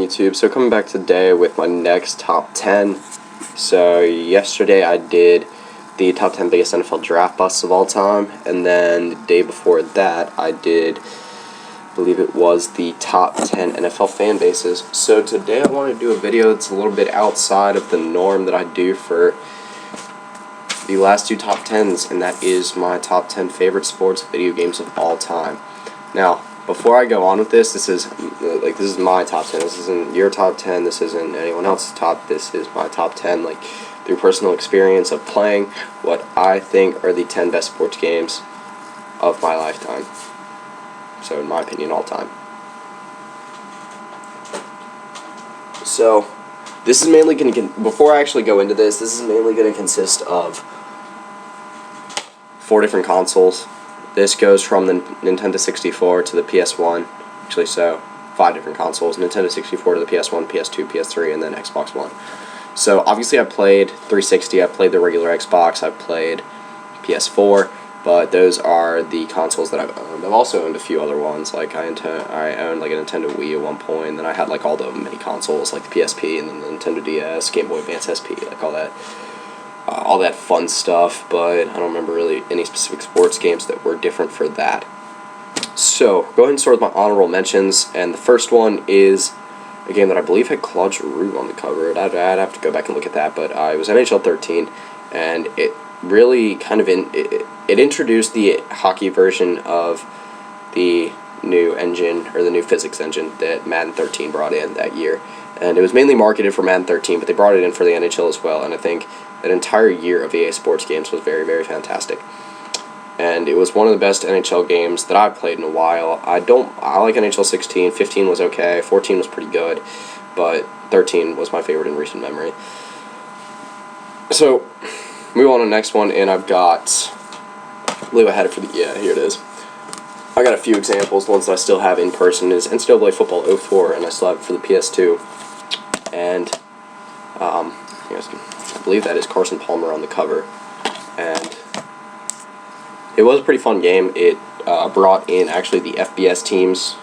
YouTube? So coming back today with my next top 10. So yesterday I did the top 10 biggest NFL draft busts of all time, and then the day before that I did, I believe it was the top 10 NFL fan bases. So today I want to do a video that's a little bit outside of the norm that I do for the last two top 10s, and that is my top 10 favorite sports video games of all time. Now, before I go on with this, this is my top 10. This isn't your top 10. This isn't anyone else's top. This is my top 10, like through personal experience of playing what I think are the 10 best sports games of my lifetime. So, in my opinion, all time. So, this is mainly going to, before I actually go into this is mainly going to consist of 4 different consoles. This goes from the Nintendo 64 to the PS1, actually, so 5 different consoles, Nintendo 64 to the PS1, PS2, PS3, and then Xbox One. So obviously I played 360, I played the regular Xbox, I played PS4, but those are the consoles that I've owned. I've also owned a few other ones, like I owned like a Nintendo Wii at one point, and then I had like all the mini consoles, like the PSP, and then the Nintendo DS, Game Boy Advance SP, like all that fun stuff, but I don't remember really any specific sports games that were different for that. So, go ahead and start with my honorable mentions, and the first one is a game that I believe had Claude Giroux on the cover. I'd have to go back and look at that, but it was NHL 13, and it really kind of it introduced the hockey version of the new engine, or the new physics engine that Madden 13 brought in that year. And it was mainly marketed for Madden 13, but they brought it in for the NHL as well, and I think that entire year of EA Sports games was very, very fantastic. And it was one of the best NHL games that I've played in a while. I like NHL 16, 15 was okay, 14 was pretty good, but 13 was my favorite in recent memory. So, move on to the next one, and I've got, I believe I had it for here it is. I got a few examples. The ones that I still have in person is Ncaa Football 04, and I still have it for the PS2. And, I believe that is Carson Palmer on the cover, and it was a pretty fun game. It brought in actually the FBS teams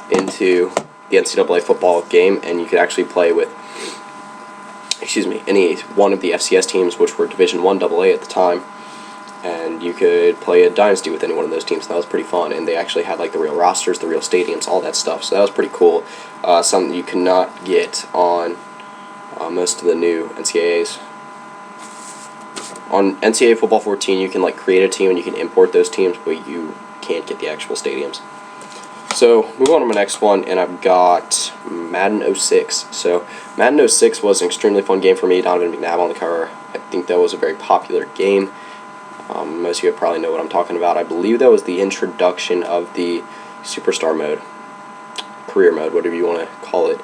into the NCAA football game, and you could actually play with, any one of the FCS teams, which were Division I AA at the time, and you could play a dynasty with any one of those teams. That was pretty fun, and they actually had like the real rosters, the real stadiums, all that stuff, so that was pretty cool. Something you could not get on most of the new NCAAs. On Ncaa Football 14, you can like create a team and you can import those teams, but you can't get the actual stadiums. So, move on to my next one, and I've got Madden 06. So, Madden 06 was an extremely fun game for me. Donovan McNabb on the cover. I think that was a very popular game. Most of you probably know what I'm talking about. I believe that was the introduction of the Superstar mode, career mode, whatever you want to call it.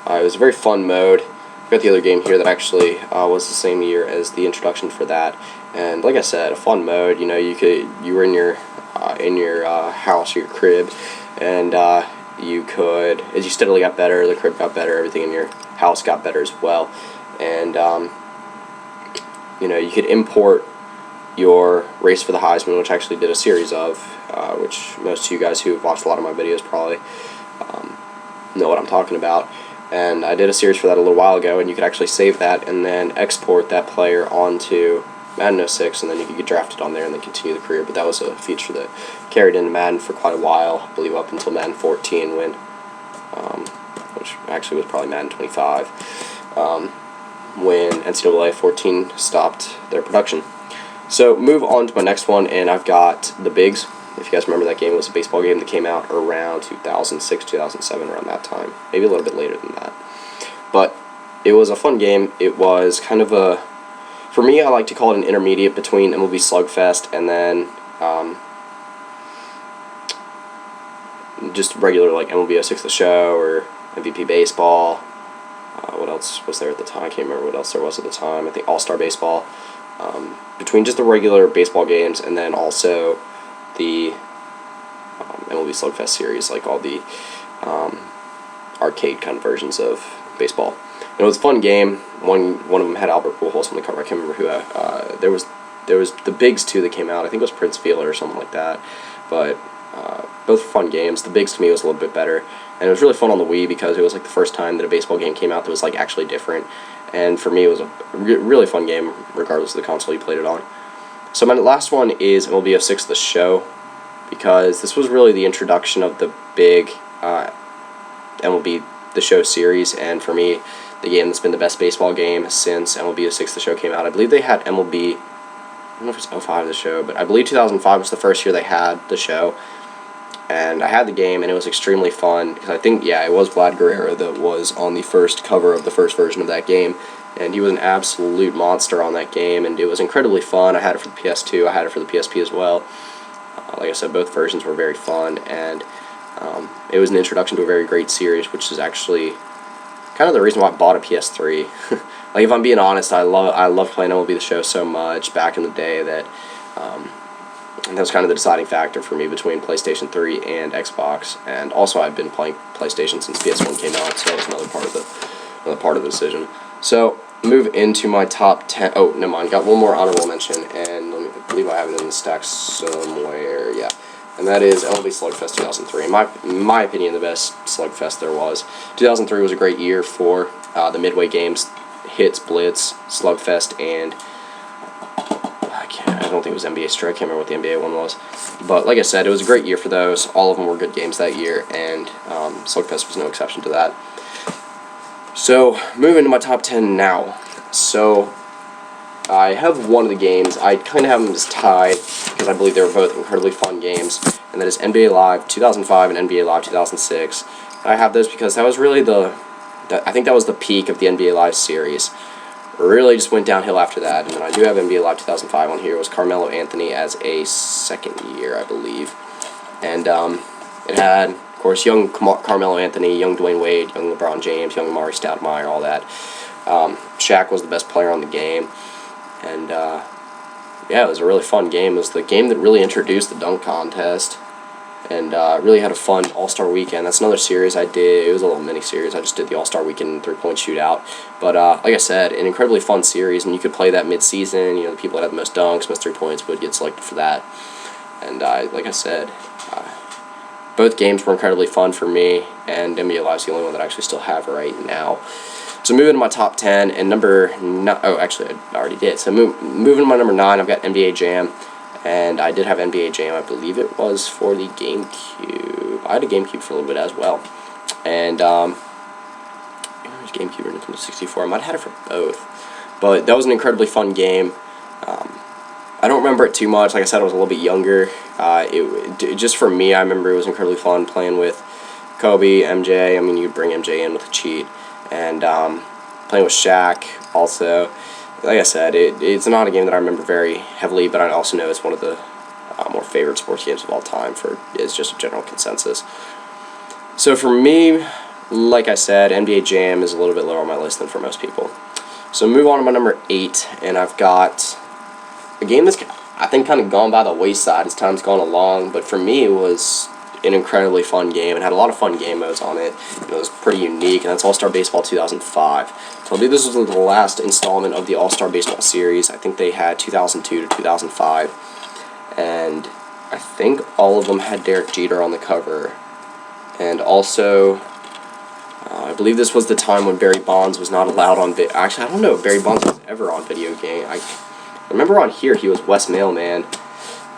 It was a very fun mode. I've got the other game here that actually was the same year as the introduction for that, and like I said, a fun mode. You know, you were in your house or your crib, and you could, as you steadily got better, the crib got better, everything in your house got better as well, and you could import your Race for the Heisman, which I actually did a series of, which most of you guys who have watched a lot of my videos probably know what I'm talking about. And I did a series for that a little while ago, and you could actually save that and then export that player onto Madden 06, and then you could get drafted on there and then continue the career. But that was a feature that carried into Madden for quite a while, I believe up until Madden 14, when, which actually was probably Madden 25, when NCAA 14 stopped their production. So move on to my next one, and I've got the Bigs. If you guys remember, that game was a baseball game that came out around 2006, 2007, around that time. Maybe a little bit later than that. But it was a fun game. It was kind of for me, I like to call it an intermediate between MLB Slugfest and then just regular like MLB 06 The Show or MVP Baseball. What else was there at the time? I can't remember what else there was at the time. I think All-Star Baseball. Between just the regular baseball games and then also the MLB Slugfest series, like all the arcade kind of versions of baseball. And it was a fun game. One of them had Albert Pujols on the cover. I can't remember who. There was the Bigs too that came out. I think it was Prince Fielder or something like that. But both fun games. The Bigs to me was a little bit better. And it was really fun on the Wii because it was like the first time that a baseball game came out that was like actually different. And for me, it was a really fun game, regardless of the console you played it on. So my last one is MLB 06 The Show, because this was really the introduction of the big MLB The Show series, and for me, the game that's been the best baseball game since MLB 06 The Show came out. I believe they had MLB, I don't know if it's 05 The Show, but I believe 2005 was the first year they had The Show. And I had the game, and it was extremely fun, because I think, yeah, it was Vlad Guerrero that was on the first cover of the first version of that game, and he was an absolute monster on that game, and it was incredibly fun. I had it for the PS2, I had it for the PSP as well. Like I said, both versions were very fun, and it was an introduction to a very great series, which is actually kind of the reason why I bought a PS3. Like, if I'm being honest, I love playing MLB The Show so much back in the day that that was kind of the deciding factor for me between PlayStation 3 and Xbox. And also, I've been playing PlayStation since PS1 came out, so that was another part of the decision. So, move into my top 10. Oh, never mind. Got one more honorable mention, and I believe I have it in the stack somewhere. Yeah, and that is MLB Slugfest 2003. In my opinion, the best Slugfest there was. 2003 was a great year for the Midway games, Hits, Blitz, Slugfest, and I don't think it was NBA Strike. I can't remember what the NBA one was. But like I said, it was a great year for those. All of them were good games that year, and Slugfest was no exception to that. So, moving to my top 10 now. So, I have one of the games. I kind of have them as tied, because I believe they were both incredibly fun games, and that is NBA Live 2005 and NBA Live 2006. I have those because that was really I think that was the peak of the NBA Live series. Really just went downhill after that, and then I do have NBA Live 2005 on here. It was Carmelo Anthony as a second year, I believe. And it had, of course, young Carmelo Anthony, young Dwayne Wade, young LeBron James, young Amari Stoudemire, all that. Shaq was the best player on the game. And, yeah, it was a really fun game. It was the game that really introduced the dunk contest. And really had a fun All-Star Weekend. That's another series I did. It was a little mini-series. I just did the All-Star Weekend three-point shootout. But like I said, an incredibly fun series, and you could play that mid-season. You know, the people that had the most dunks, most three-points would get selected for that. And like I said, both games were incredibly fun for me, and NBA Live is the only one that I actually still have right now. So moving to my top 10, and actually I already did. So moving to my number 9, I've got NBA Jam. And I did have NBA Jam, I believe it was for the GameCube. I had a GameCube for a little bit as well. And, it was GameCube or Nintendo 64. I might have had it for both. But that was an incredibly fun game. I don't remember it too much. Like I said, I was a little bit younger. Just for me, I remember it was incredibly fun playing with Kobe, MJ. I mean, you bring MJ in with a cheat. And playing with Shaq also. Like I said, it's not a game that I remember very heavily, but I also know it's one of the more favorite sports games of all time. It's just a general consensus. So for me, like I said, NBA Jam is a little bit lower on my list than for most people. So move on to my number 8, and I've got a game that's, I think, kind of gone by the wayside as time's gone along, but for me it was an incredibly fun game and had a lot of fun game modes on it. It was pretty unique, and that's All-Star Baseball 2005. So I believe this was the last installment of the All-Star Baseball series. I think they had 2002 to 2005, and I think all of them had Derek Jeter on the cover. And also, I believe this was the time when Barry Bonds was not allowed on video. Actually, I don't know if Barry Bonds was ever on video game. I remember on here he was Wes Mailman.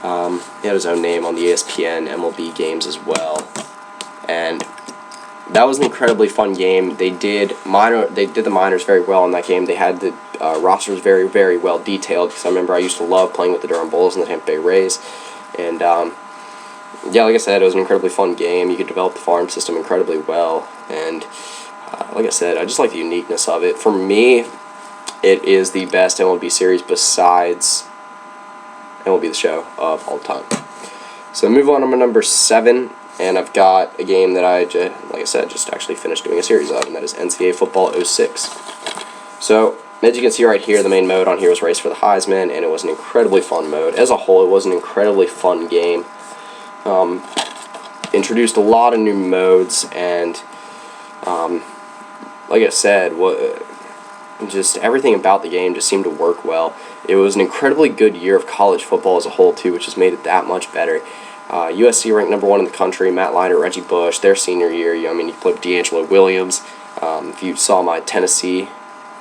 He had his own name on the ESPN MLB games as well, and that was an incredibly fun game. They did the minors very well in that game. They had the rosters very, very well detailed, because I remember I used to love playing with the Durham Bulls and the Tampa Bay Rays, and yeah, like I said, it was an incredibly fun game. You could develop the farm system incredibly well, and like I said, I just like the uniqueness of it. For me, it is the best MLB series besides MLB The Show of all time. So move on to my number 7, and I've got a game that like I said, just actually finished doing a series of, and that is Ncaa Football 06. So, as you can see right here, the main mode on here was Race for the Heisman, and it was an incredibly fun mode. As a whole, it was an incredibly fun game. Introduced a lot of new modes, and like I said, just everything about the game just seemed to work well. It was an incredibly good year of college football as a whole, too, which just made it that much better. USC ranked #1 in the country. Matt Leinart, Reggie Bush, their senior year. You played with D'Angelo Williams. If you saw my Tennessee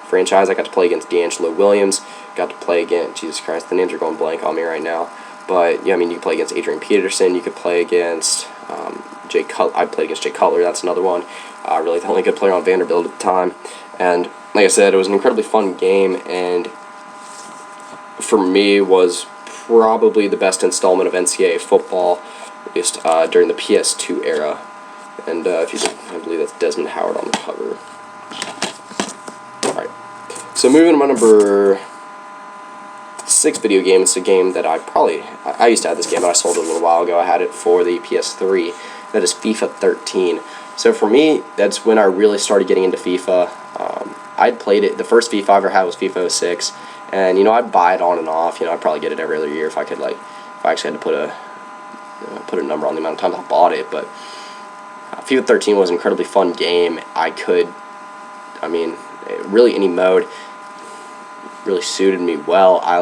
franchise, I got to play against D'Angelo Williams. Got to play against, Jesus Christ, the names are going blank on me right now. But you could play against Adrian Peterson. You could play against Jay Cutler. I played against Jay Cutler. That's another one. Really the only good player on Vanderbilt at the time. And like I said, it was an incredibly fun game, and for me was probably the best installment of NCAA football, at least during the PS2 era. And if you can, I believe that's Desmond Howard on the cover. Alright, so moving to my number 6 video game. It's a game that I used to have this game, but I sold it a little while ago. I had it for the PS3. That is FIFA 13. So for me, that's when I really started getting into FIFA. I'd played it. The first FIFA I ever had was FIFA 06, and I'd buy it on and off. I'd probably get it every other year if I could, if I actually had to put a number on the amount of times I bought it. But FIFA 13 was an incredibly fun game. Really any mode really suited me well. I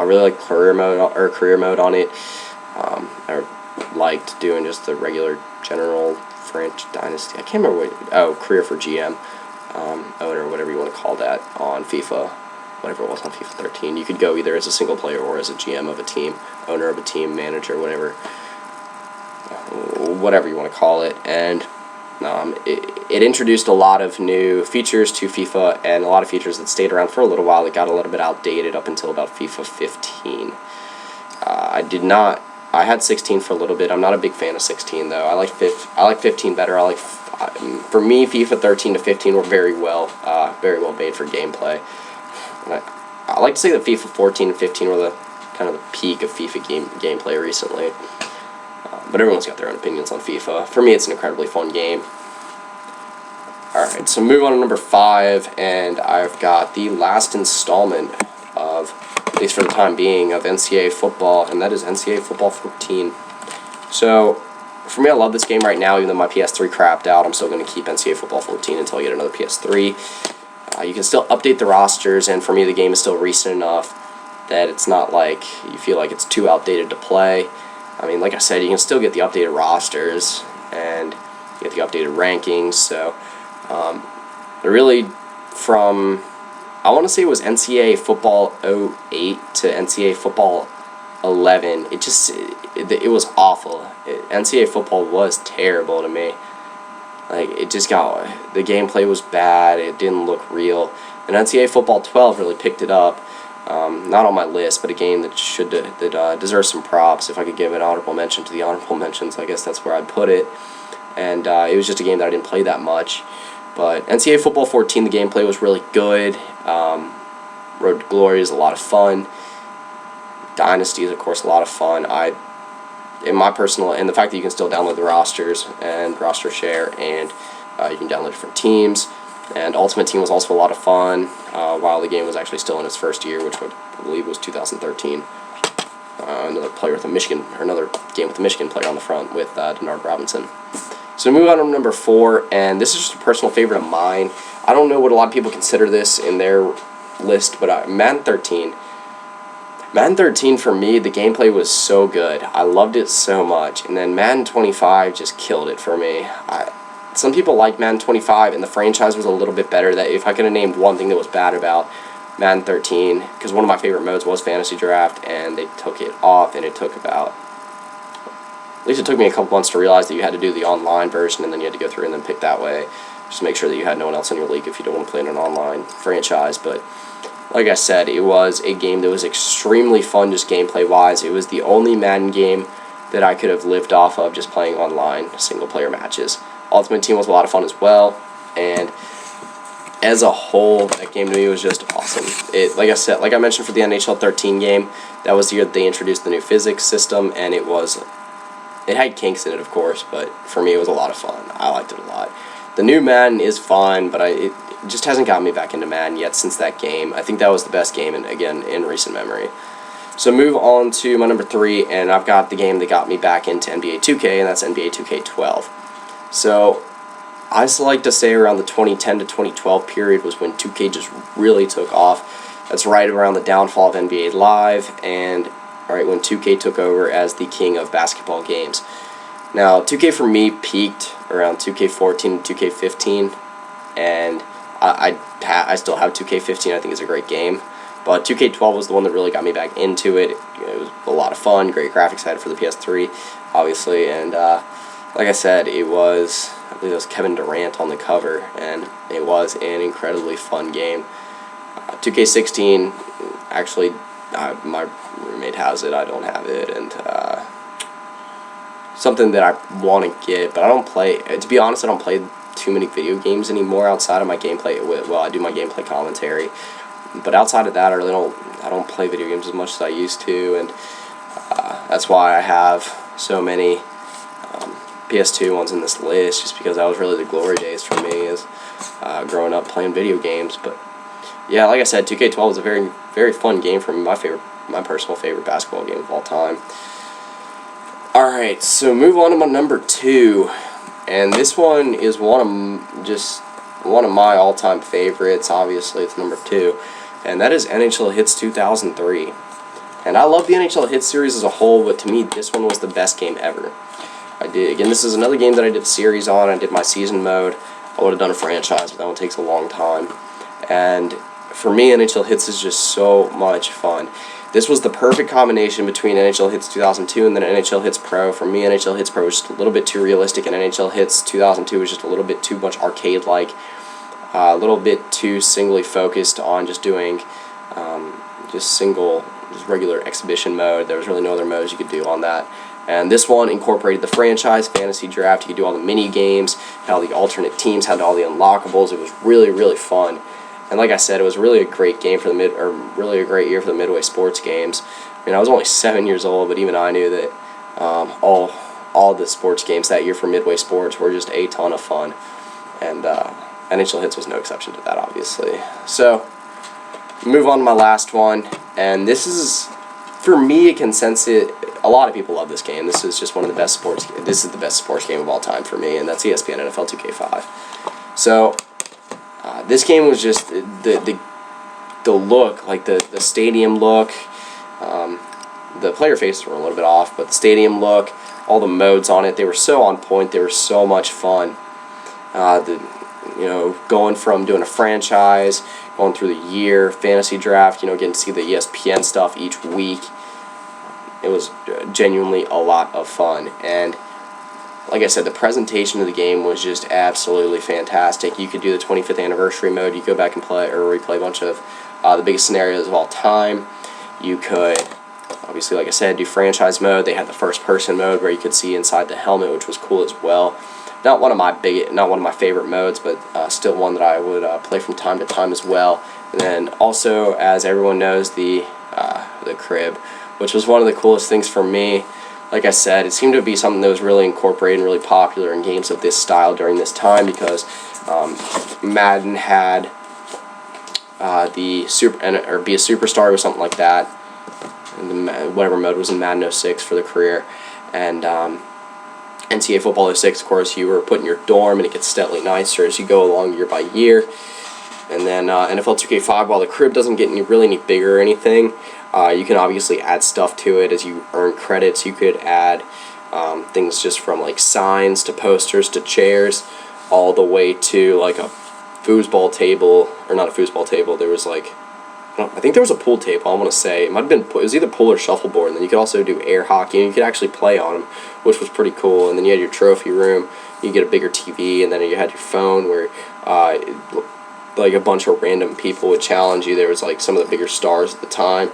really liked career mode on it. I liked doing just the regular general French dynasty. I can't remember career for GM, owner, whatever you want to call that on FIFA, whatever it was on FIFA 13. You could go either as a single player or as a GM of a team, owner of a team, manager, whatever you want to call it. And it introduced a lot of new features to FIFA, and a lot of features that stayed around for a little while. It got a little bit outdated up until about FIFA 15. I had 16 for a little bit. I'm not a big fan of 16 though. I like 15 better. For me, FIFA 13 to 15 were very well made for gameplay. And I like to say that FIFA 14 and 15 were the kind of the peak of FIFA gameplay recently. But everyone's got their own opinions on FIFA. For me, it's an incredibly fun game. Alright, so move on to number 5, and I've got the last installment of, at least for the time being, of NCAA Football, and that is NCAA Football 14. So, for me, I love this game right now, even though my PS3 crapped out. I'm still going to keep NCAA Football 14 until I get another PS3. You can still update the rosters, and for me, the game is still recent enough that it's not like you feel like it's too outdated to play. Like I said, you can still get the updated rosters and get the updated rankings. So, really, from, I want to say it was NCAA Football 08 to NCAA Football 11, it was awful. NCAA Football was terrible to me. The gameplay was bad, it didn't look real. And NCAA Football 12 really picked it up. Not on my list, but a game that deserves some props. If I could give an honorable mention to the honorable mentions, I guess that's where I'd put it. And it was just a game that I didn't play that much. But NCAA Football 14, the gameplay was really good. Road to Glory is a lot of fun. Dynasty is, of course, a lot of fun. And the fact that you can still download the rosters and roster share, and you can download different teams. And Ultimate Team was also a lot of fun, while the game was actually still in its first year, which I believe was 2013. Another game with the Michigan player on the front with Denard Robinson. So move on to number 4, and this is just a personal favorite of mine. I don't know what a lot of people consider this in their list, but Madden 13. Madden 13, for me, the gameplay was so good. I loved it so much. And then Madden 25 just killed it for me. Some people like Madden 25, and the franchise was a little bit better. That if I could have named one thing that was bad about Madden 13, because one of my favorite modes was Fantasy Draft, and they took it off, and it took about, at least it took me a couple months to realize that you had to do the online version, and then you had to go through and then pick that way. Just make sure that you had no one else in your league if you don't want to play in an online franchise. But like I said, it was a game that was extremely fun just gameplay-wise. It was the only Madden game that I could have lived off of just playing online single-player matches. Ultimate Team was a lot of fun as well, and as a whole, that game to me was just awesome. Like I mentioned for the NHL 13 game, that was the year that they introduced the new physics system, and it had kinks in it, of course, but for me it was a lot of fun. I liked it a lot. The new Madden is fun, but it just hasn't gotten me back into Madden yet since that game. I think that was the best game, in recent memory. So move on to my number 3, and I've got the game that got me back into NBA 2K, and that's NBA 2K12. So I just like to say around the 2010 to 2012 period was when 2K just really took off. That's right around the downfall of NBA Live, and right, when 2K took over as the king of basketball games. Now, 2K for me peaked around 2K14 and 2K15, and I still have 2K15. I think it's a great game, but 2K12 was the one that really got me back into it. It was a lot of fun, great graphics. I had it for the PS3, obviously, and like I said, I believe it was Kevin Durant on the cover, and it was an incredibly fun game. 2K16, actually, my roommate has it. I don't have it, and something that I want to get, but I don't play. To be honest, I don't play too many video games anymore outside of my gameplay. Well, I do my gameplay commentary, but outside of that, I don't play video games as much as I used to, and that's why I have so many PS2 ones in this list, just because that was really the glory days for me as growing up playing video games. But yeah, like I said, 2K12 was a very, very fun game for me. My personal favorite basketball game of all time. All right, so move on to my number 2, and this one is one of my all-time favorites. Obviously, it's number 2, and that is NHL Hits 2003. And I love the NHL Hits series as a whole, but to me, this one was the best game ever. Again, this is another game that I did a series on. I did my season mode. I would have done a franchise, but that one takes a long time. And for me, NHL Hits is just so much fun. This was the perfect combination between NHL Hits 2002 and then NHL Hits Pro. For me, NHL Hits Pro was just a little bit too realistic, and NHL Hits 2002 was just a little bit too much arcade-like, a little bit too singly focused on just doing just regular exhibition mode. There was really no other modes you could do on that. And this one incorporated the franchise fantasy draft. You could do all the mini games, had all the alternate teams, had all the unlockables. It was really, really fun. And like I said, it was really a great game for really a great year for the Midway sports games. I mean, I was only 7 years old, but even I knew that all the sports games that year for Midway Sports were just a ton of fun. And NHL Hits was no exception to that, obviously. So, move on to my last one, and this is, for me, a consensus. A lot of people love this game. This is just one of the best sports. This is the best sports game of all time for me, and that's Espn Nfl 2K5. So, this game was just the look, like the stadium look. The player faces were a little bit off, but the stadium look, all the modes on it, they were so on point. They were so much fun. Going from doing a franchise, going through the year, fantasy draft, getting to see the ESPN stuff each week. It was genuinely a lot of fun, and like I said, the presentation of the game was just absolutely fantastic. You could do the 25th anniversary mode. You could go back and play or replay a bunch of the biggest scenarios of all time. You could, obviously, like I said, do franchise mode. They had the first-person mode where you could see inside the helmet, which was cool as well. Not one of my favorite modes, but still one that I would play from time to time as well. And then also, as everyone knows, the crib, which was one of the coolest things for me. Like I said, it seemed to be something that was really incorporated and really popular in games of this style during this time, because Madden had be a superstar or something like that. And whatever mode was in Madden 06 for the career, and Ncaa Football 06, of course, you were put in your dorm, and it gets steadily nicer as you go along year by year. And then NFL 2K5, while the crib doesn't get really any bigger or anything, you can obviously add stuff to it as you earn credits. You could add things just from like signs to posters to chairs, all the way to like a foosball table, or not a foosball table. There was like, I think there was a pool table. I want to say it might have been. It was either pool or shuffleboard. And then you could also do air hockey, and you could actually play on them, which was pretty cool. And then you had your trophy room. You get a bigger TV, and then you had your phone where like a bunch of random people would challenge you. There was like some of the bigger stars at the time.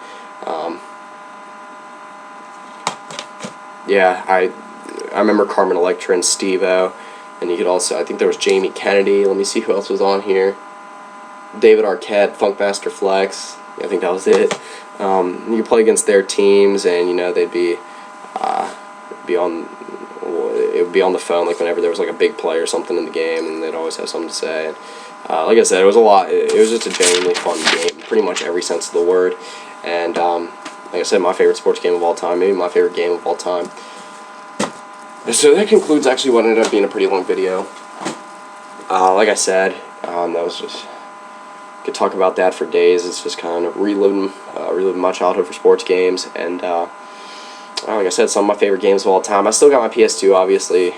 Yeah, I remember Carmen Electra and Steve-O, and you could also, I think there was Jamie Kennedy. Let me see who else was on here. David Arquette, Funkmaster Flex. I think that was it. You could play against their teams, and they'd be on. It would be on the phone, like whenever there was like a big play or something in the game, and they'd always have something to say. And, like I said, it was a lot. It was just a genuinely fun game, pretty much every sense of the word. And like I said, my favorite sports game of all time, maybe my favorite game of all time. So that concludes actually what ended up being a pretty long video. Like I said, that was just, could talk about that for days. It's just kind of reliving my childhood for sports games, and like I said, some of my favorite games of all time. I still got my PS2, obviously.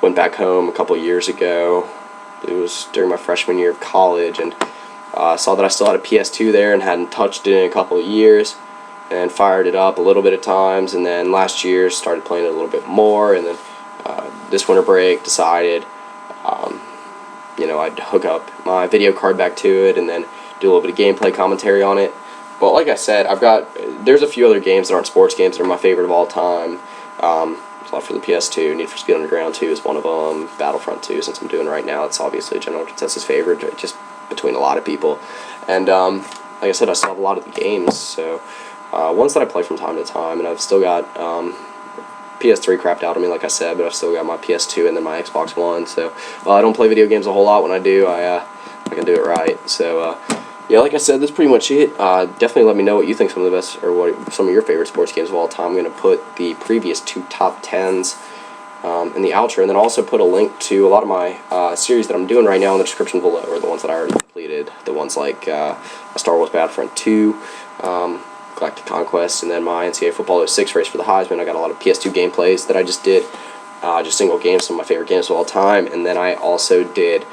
Went back home a couple years ago. It was during my freshman year of college, and saw that I still had a PS2 there and hadn't touched it in a couple of years, and fired it up a little bit of times, and then last year started playing it a little bit more, and then this winter break decided I'd hook up my video card back to it and then do a little bit of gameplay commentary on it. But like I said, there's a few other games that aren't sports games that are my favorite of all time. There's a lot for the PS2. Need for Speed Underground 2 is one of them. Battlefront 2, since I'm doing right now, it's obviously a general consensus favorite, just between a lot of people. And like I said, I still have a lot of the games, so ones that I play from time to time, and I've still got PS3 crapped out on me, like I said, but I've still got my PS2 and then my Xbox One. So I don't play video games a whole lot. When I do, I can do it right. So yeah, like I said, that's pretty much it. Definitely let me know what you think some of the best, or what some of your favorite sports games of all time. I'm going to put the previous 2 top 10s in the outro, and then also put a link to a lot of my series that I'm doing right now in the description below, or the ones that I already completed. The ones like Star Wars Battlefront 2, Galactic Conquest, and then my Ncaa Football 06 race for the Heisman. I got a lot of PS2 gameplays that I just did, just single games, some of my favorite games of all time, and then I also did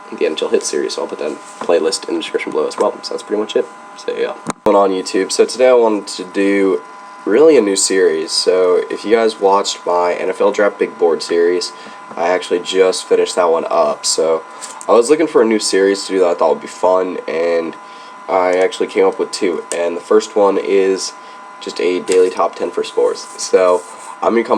the NHL Hit series, so I'll put that playlist in the description below as well. So that's pretty much it. So yeah, going on YouTube. So today I wanted to do really a new series. So if you guys watched my NFL Draft Big Board series, I actually just finished that one up. So I was looking for a new series to do that I thought would be fun, and I actually came up with 2. And the first one is just a daily top 10 for sports. So I'm going to come